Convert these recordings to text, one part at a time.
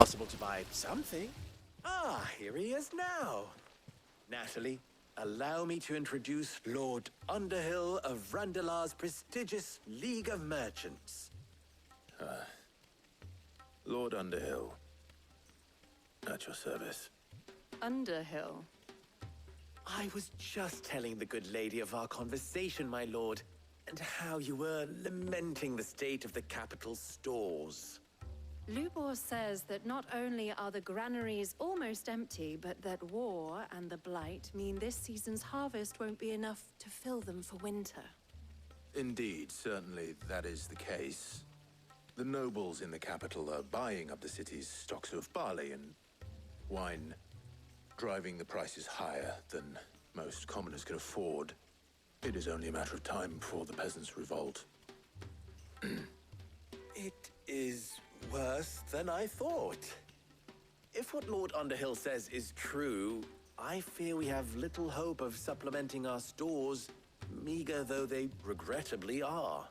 possible to buy something. Ah, here he is now. Natalie, allow me to introduce Lord Underhill of Randalar's prestigious League of Merchants. Lord Underhill. At your service. Underhill? I was just telling the good lady of our conversation, my lord, and how you were lamenting the state of the capital's stores. Lubor says that not only are the granaries almost empty, but that war and the blight mean this season's harvest won't be enough to fill them for winter. Indeed, certainly that is the case. The nobles in the capital are buying up the city's stocks of barley and wine, driving the prices higher than most commoners can afford. It is only a matter of time before the peasants revolt. It is worse than I thought. If what Lord Underhill says is true, I fear we have little hope of supplementing our stores, meager though they regrettably are.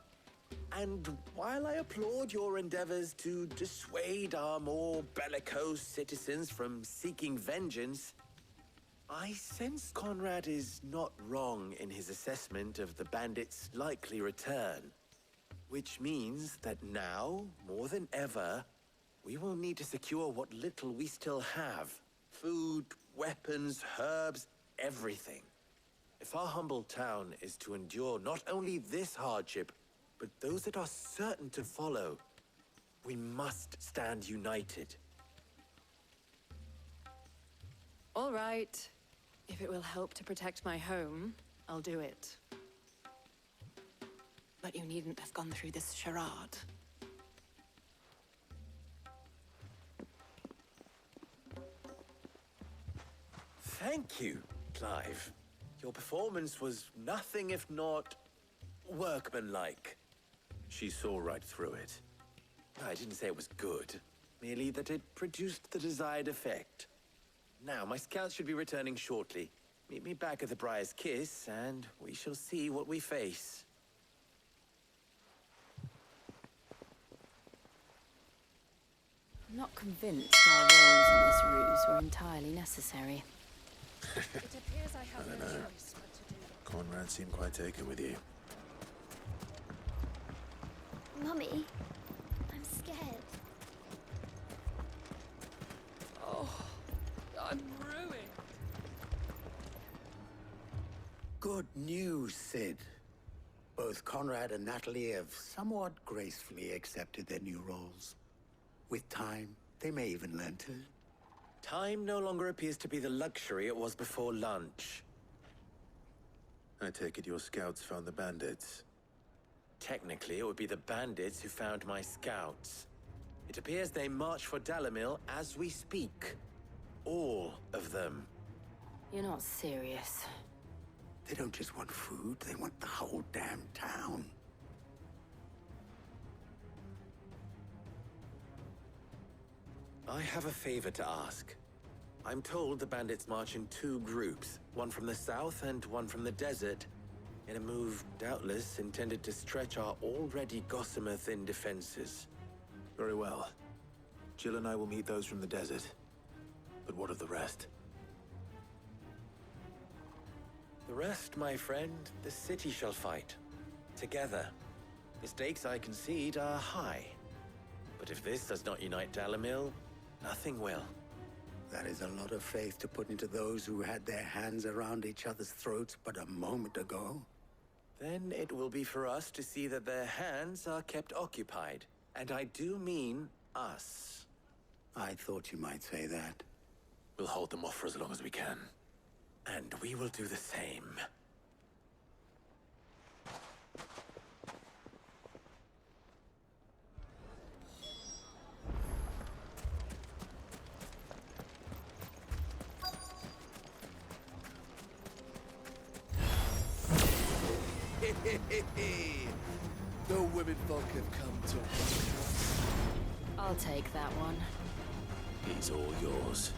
And while I applaud your endeavors to dissuade our more bellicose citizens from seeking vengeance, I sense Conrad is not wrong in his assessment of the bandits' likely return. Which means that now, more than ever, we will need to secure what little we still have. Food, weapons, herbs, everything. If our humble town is to endure not only this hardship, but those that are certain to follow, we must stand united. All right. If it will help to protect my home, I'll do it. But you needn't have gone through this charade. Thank you, Clive. Your performance was nothing if not workmanlike. She saw right through it. I didn't say it was good, merely that it produced the desired effect. Now, my scouts should be returning shortly. Meet me back at the Briar's Kiss, and we shall see what we face. I'm not convinced our roles in this ruse were entirely necessary. It appears I have I don't no know. choice but to do. Conrad seemed quite taken with you. Mummy, I'm scared. Oh, I'm ruined. Good news, Sid. Both Conrad and Natalie have somewhat gracefully accepted their new roles. With time, they may even learn to. Time no longer appears to be the luxury it was before lunch. I take it your scouts found the bandits. Technically, it would be the bandits who found my scouts. It appears they march for Dalamil as we speak. All of them. You're not serious. They don't just want food, they want the whole damn town. I have a favor to ask. I'm told the bandits march in two groups, one from the south and one from the desert, in a move doubtless intended to stretch our already gossamer-thin defenses. Very well. Jill and I will meet those from the desert. But what of the rest? The rest, my friend, the city shall fight. Together. The stakes, I concede, are high. But if this does not unite Dalamil, nothing will. That is a lot of faith to put into those who had their hands around each other's throats but a moment ago. Then it will be for us to see that their hands are kept occupied. And I do mean us. I thought you might say that. We'll hold them off for as long as we can. And we will do the same. The women folk have come to us. I'll take that one. He's all yours.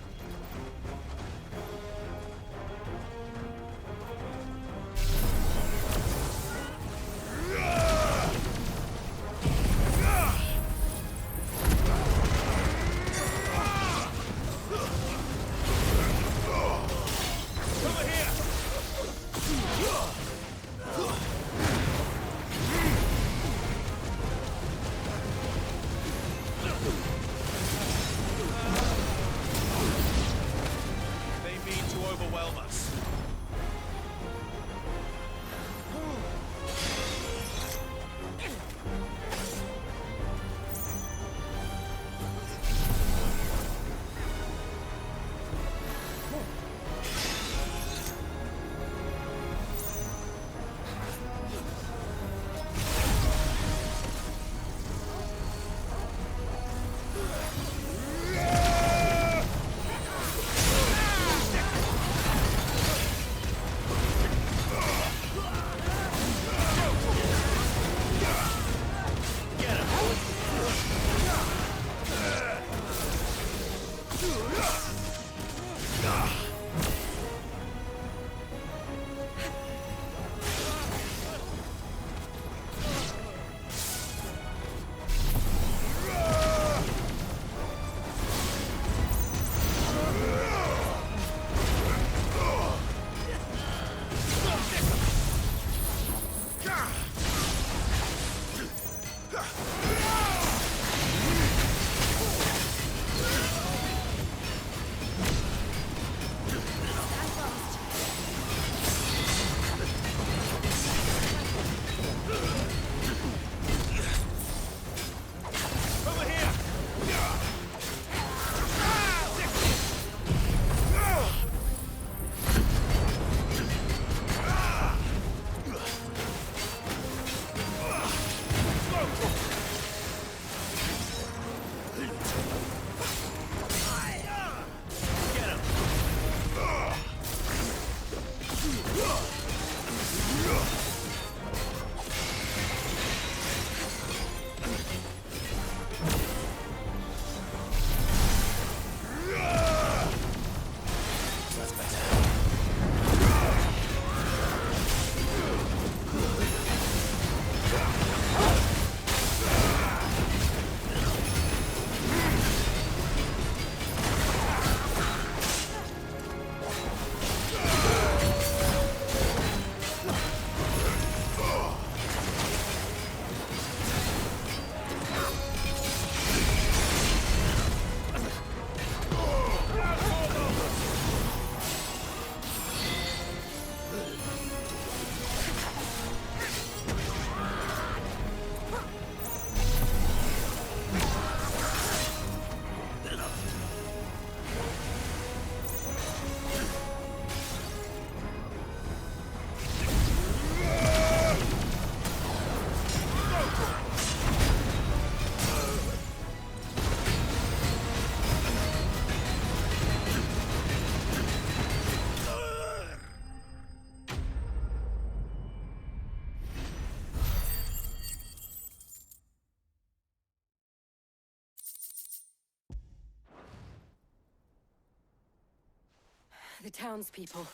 The townspeople.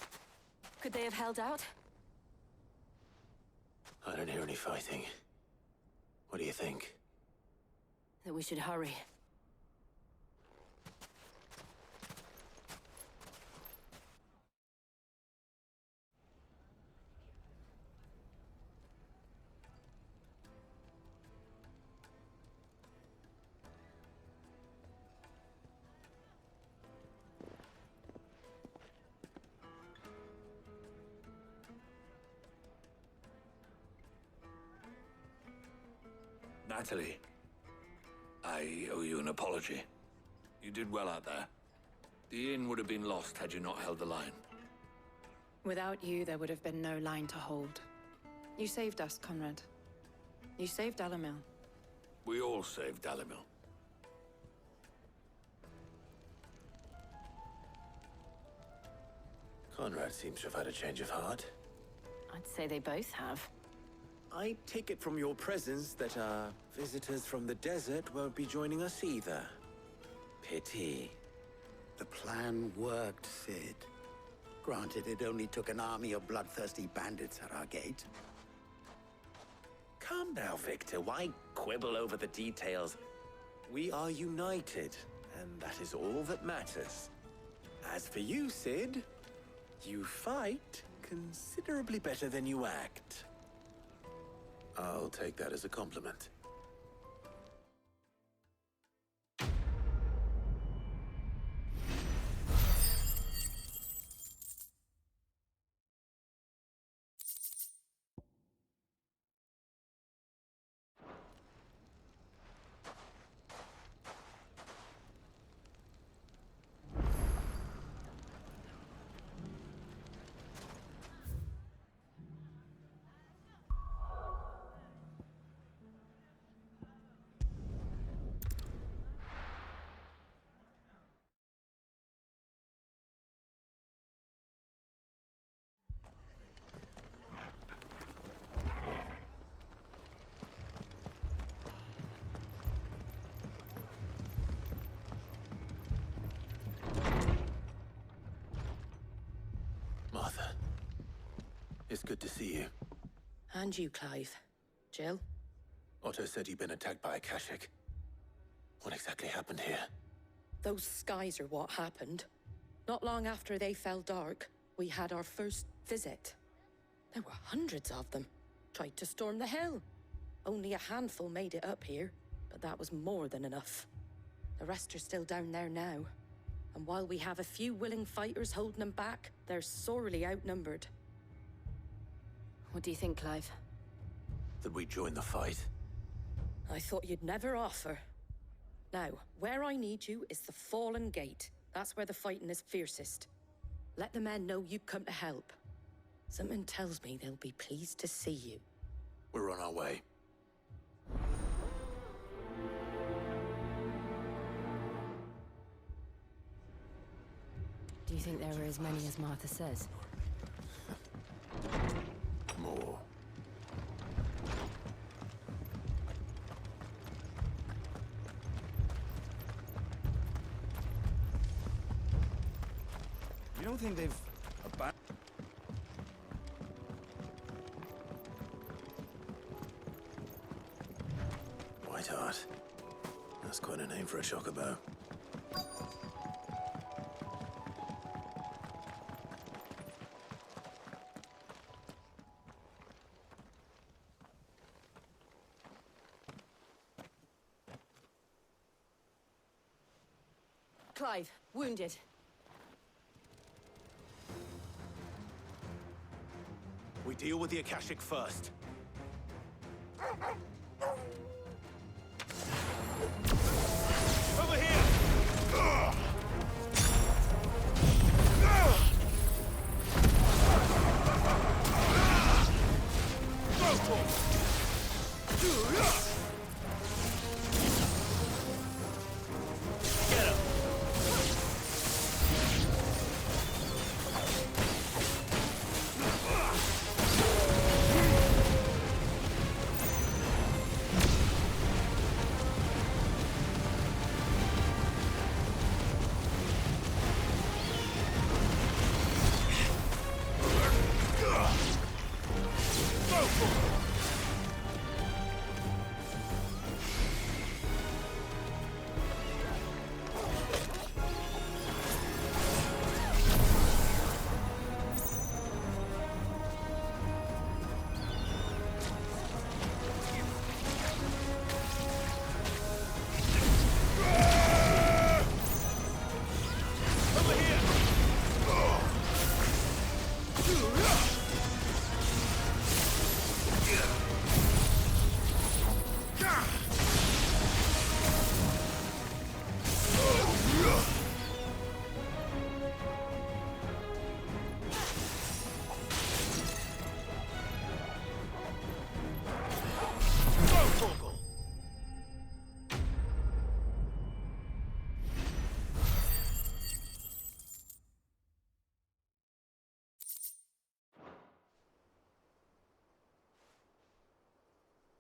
Could they have held out? I don't hear any fighting. What do you think? That we should hurry. Natalie, I owe you an apology. You did well out there. The inn would have been lost had you not held the line. Without you, there would have been no line to hold. You saved us, Conrad. You saved Alamil. We all saved Dalimil. Conrad seems to have had a change of heart. I'd say they both have. I take it from your presence that our visitors from the desert won't be joining us either. Pity. The plan worked, Sid. Granted, it only took an army of bloodthirsty bandits at our gate. Calm now, Victor. Why quibble over the details? We are united, and that is all that matters. As for you, Sid, you fight considerably better than you act. I'll take that as a compliment. It's good to see you. And you, Clive. Jill? Otto said you'd been attacked by a Akashic. What exactly happened here? Those skies are what happened. Not long after they fell dark, we had our first visit. There were hundreds of them. Tried to storm the hill. Only a handful made it up here, but that was more than enough. The rest are still down there now. And while we have a few willing fighters holding them back, they're sorely outnumbered. What do you think, Clive? That we join the fight? I thought you'd never offer. Now, where I need you is the Fallen Gate. That's where the fighting is fiercest. Let the men know you come to help. Something tells me they'll be pleased to see you. We're on our way. Do you think there were as many as Martha says? More. You don't think they've abandoned? Whiteheart. That's quite a name for a chocobo. Clive, wounded. We deal with the Akashic first. Over here!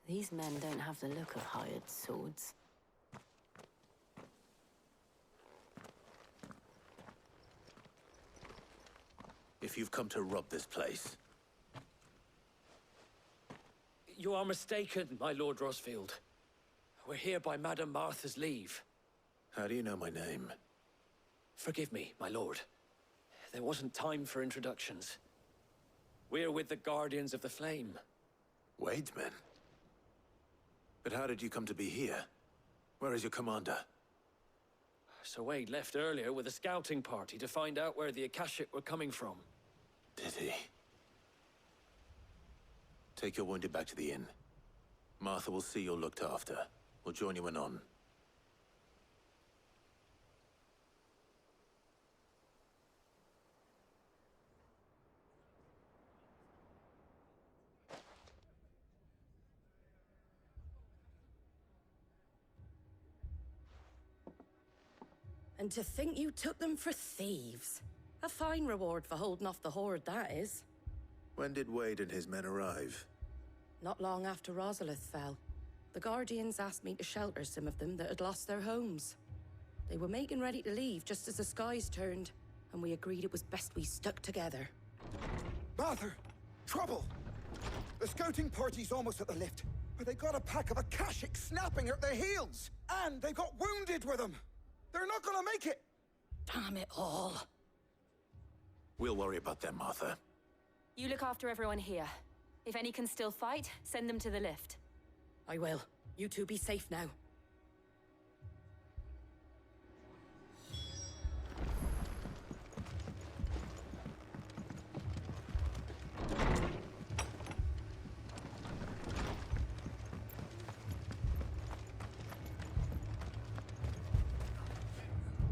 These men don't have the look of hired swords. If you've come to rob this place, You are mistaken, my Lord Rosfield. We're here by Madame Martha's leave. how do you know my name? Forgive me, my lord. There wasn't time for introductions. We're with the Guardians of the Flame. Wade's men? But how did you come to be here? Where is your commander? Sir Wade left earlier with a scouting party to find out where the Akashic were coming from. Did he? Take your wounded back to the inn. Martha will see you're looked after. We'll join you anon. And to think you took them for thieves. A fine reward for holding off the horde, that is. When did Wade and his men arrive? Not long after Rosalith fell. The Guardians asked me to shelter some of them that had lost their homes. They were making ready to leave just as the skies turned, and we agreed it was best we stuck together. Martha! Trouble! The scouting party's almost at the lift, but they got a pack of Akashics snapping at their heels! And they got wounded with them! They're not gonna make it! Damn it all. We'll worry about them, Martha. You look after everyone here. If any can still fight, send them to the lift. I will. You two be safe now.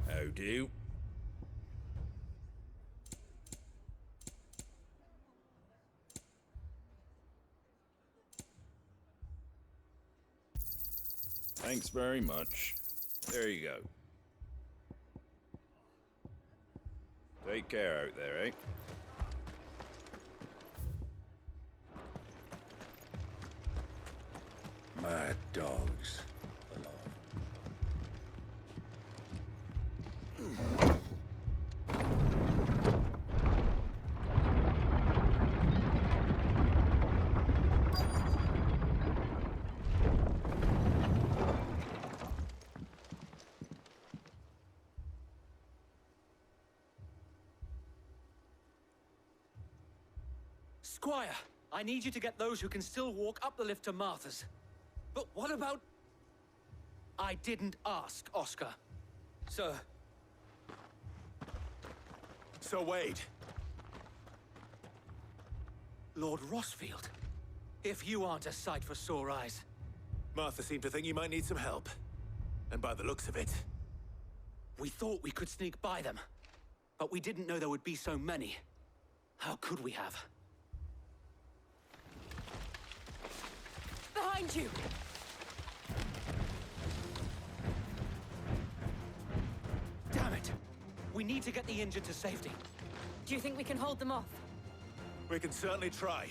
How do? Thanks very much. There you go. Take care out there, eh? Mad dogs. Squire, I need you to get those who can still walk up the lift to Martha's. But what about... I didn't ask, Oscar. Sir. So Wade. Lord Rosfield. If you aren't a sight for sore eyes. Martha seemed to think you might need some help. And by the looks of it... We thought we could sneak by them. But we didn't know there would be so many. How could we have? Behind you! Damn it! We need to get the injured to safety. Do you think we can hold them off? We can certainly try.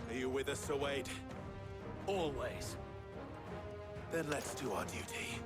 Are you with us, Sir Wade? Always. Then let's do our duty.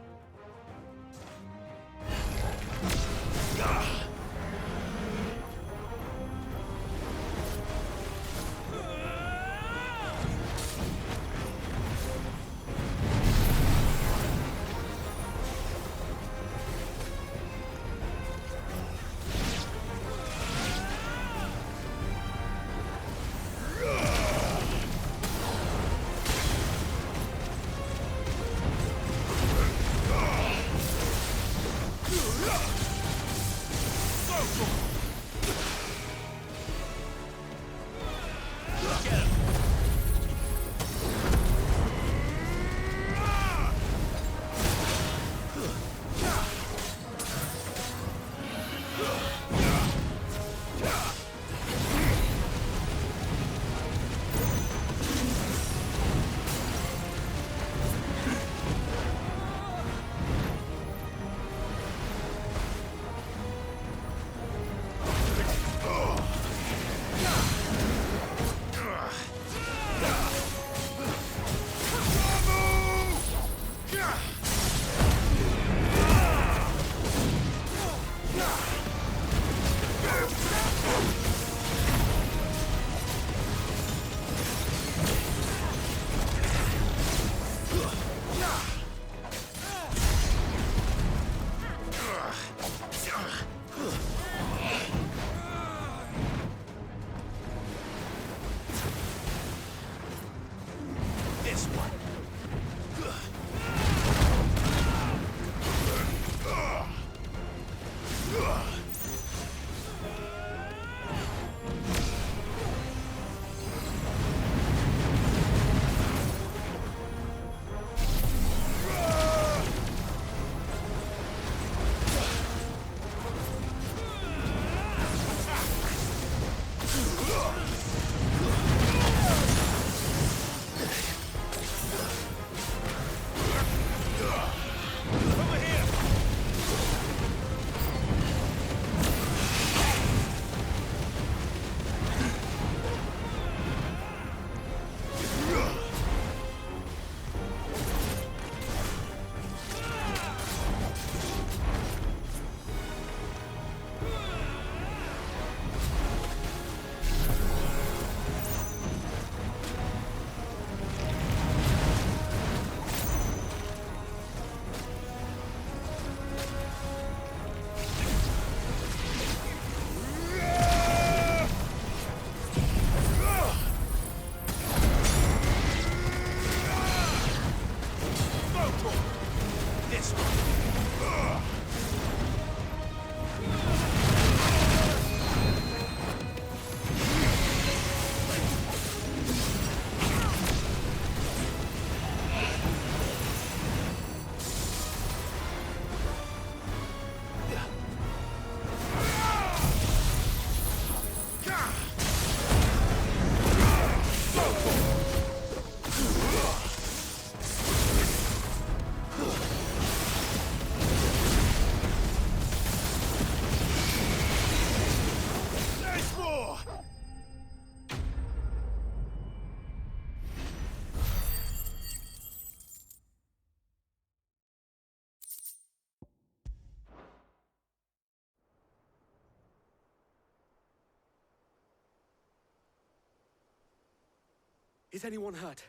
Is anyone hurt?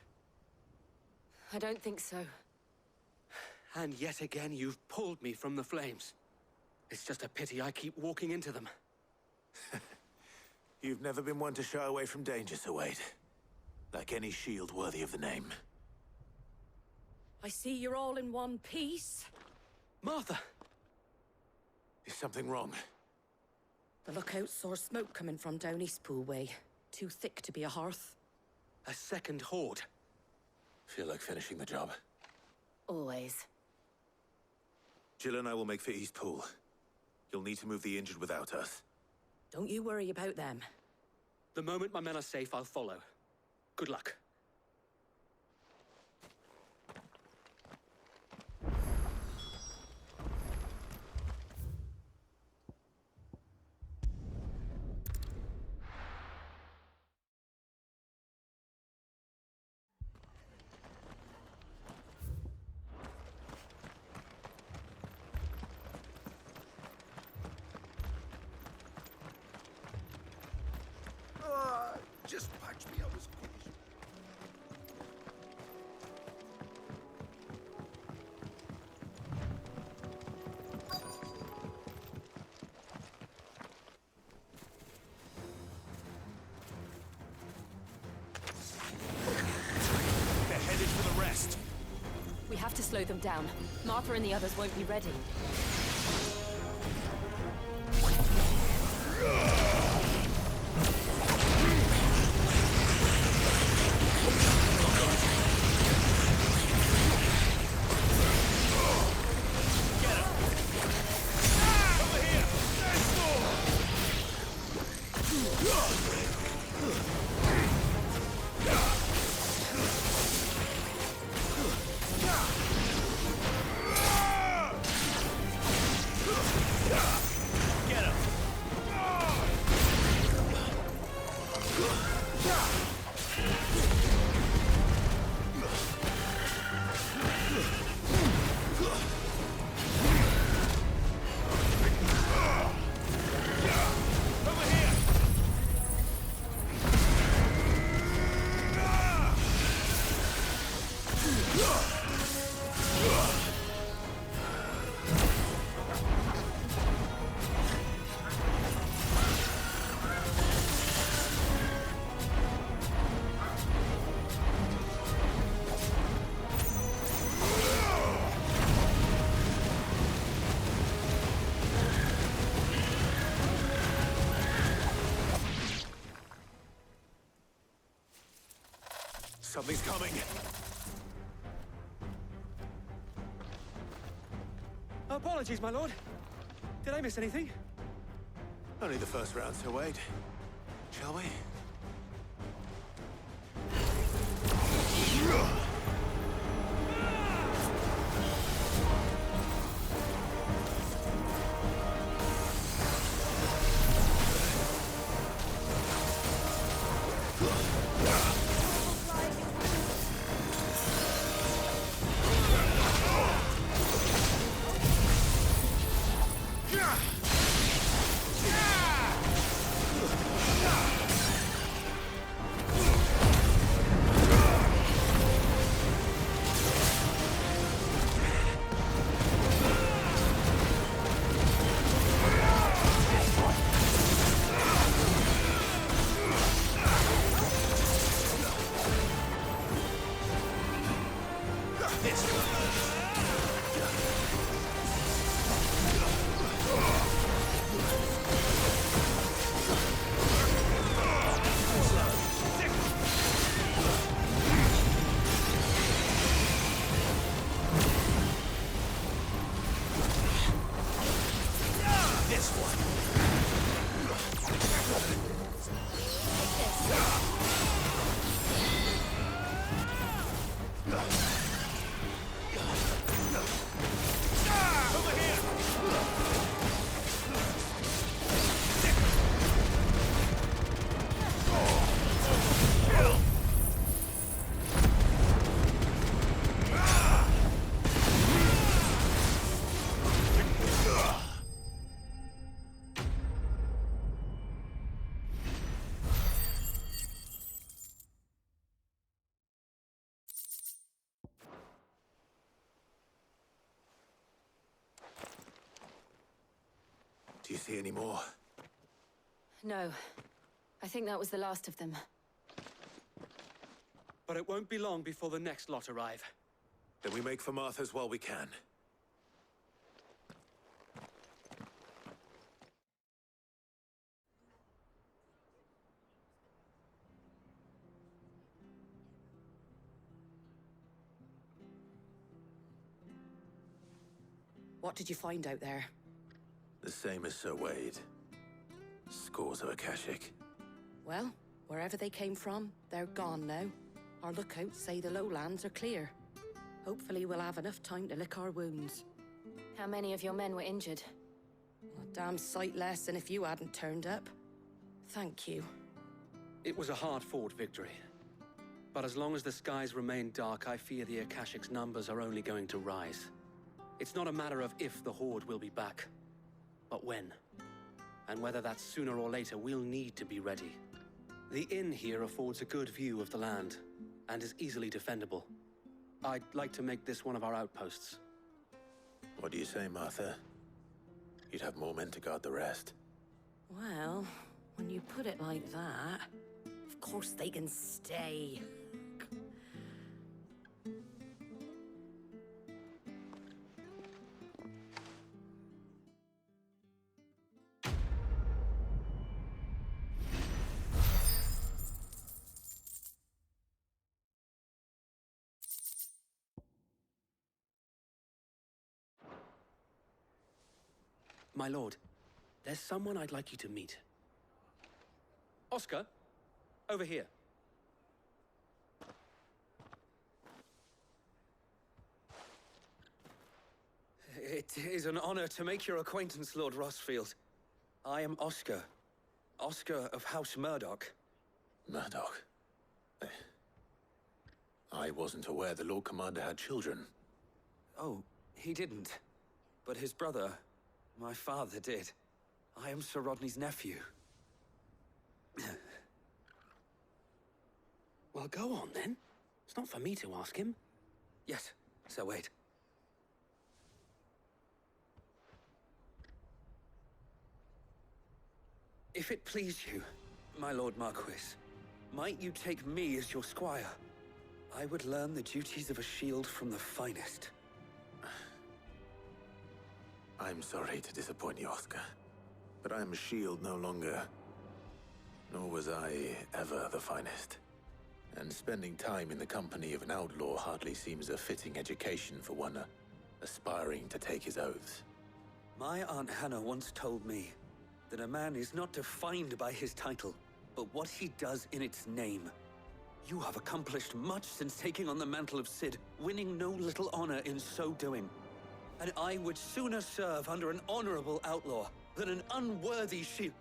I don't think so. And yet again, you've pulled me from the flames. It's just a pity I keep walking into them. You've never been one to shy away from danger, Sir Wade. Like any shield worthy of the name. I see you're all in one piece. Martha! Is something wrong? The lookout saw smoke coming from down Eastpool way. Too thick to be a hearth. A second horde. Feel like finishing the job. Always. Jill and I will make for Eastpool. You'll need to move the injured without us. Don't you worry about them. The moment my men are safe, I'll follow. Good luck. Just patch me up as quick as you... They're headed for the rest. We have to slow them down. Martha and the others won't be ready. Something's coming. Apologies, my lord. Did I miss anything? Only the first round, Sir Wade. Shall we? Do you see any more? No. I think that was the last of them. But it won't be long before the next lot arrive. Then we make for Martha's while we can. What did you find out there? The same as Sir Wade. Scores of Akashic. Well, wherever they came from, they're gone now. Our lookouts say the lowlands are clear. Hopefully we'll have enough time to lick our wounds. How many of your men were injured? A damn sight less than if you hadn't turned up. Thank you. It was a hard-fought victory. But as long as the skies remain dark, I fear the Akashic's numbers are only going to rise. It's not a matter of if the Horde will be back, but when. And whether that's sooner or later, we'll need to be ready. The inn here affords a good view of the land, and is easily defendable. I'd like to make this one of our outposts. What do you say, Martha? You'd have more men to guard the rest. Well, when you put it like that, of course they can stay. My lord, there's someone I'd like you to meet. Oscar, over here. It is an honor to make your acquaintance, Lord Rosfield. I am Oscar. Oscar of House Murdoch. Murdoch? I wasn't aware the Lord Commander had children. Oh, he didn't. But his brother, my father, did. I am Sir Rodney's nephew. Well, go on, then. It's not for me to ask him. Yes, Sir Wade. If it please you, my Lord Marquis, might you take me as your squire? I would learn the duties of a shield from the finest. I'm sorry to disappoint you, Oscar, but I am a shield no longer. Nor was I ever the finest. And spending time in the company of an outlaw hardly seems a fitting education for one aspiring to take his oaths. My Aunt Hannah once told me that a man is not defined by his title, but what he does in its name. You have accomplished much since taking on the mantle of Cid, winning no little honor in so doing. And I would sooner serve under an honorable outlaw than an unworthy shield.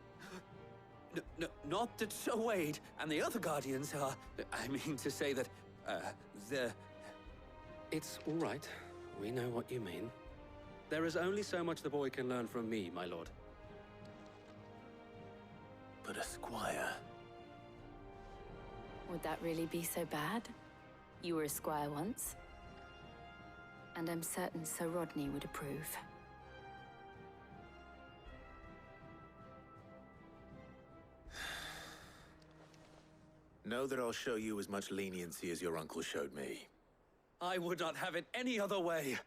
Not that Sir Wade and the other guardians are... I mean to say that, they're... It's all right. We know what you mean. There is only so much the boy can learn from me, my lord. But a squire... Would that really be so bad? You were a squire once. And I'm certain Sir Rodney would approve. Know that I'll show you as much leniency as your uncle showed me. I would not have it any other way.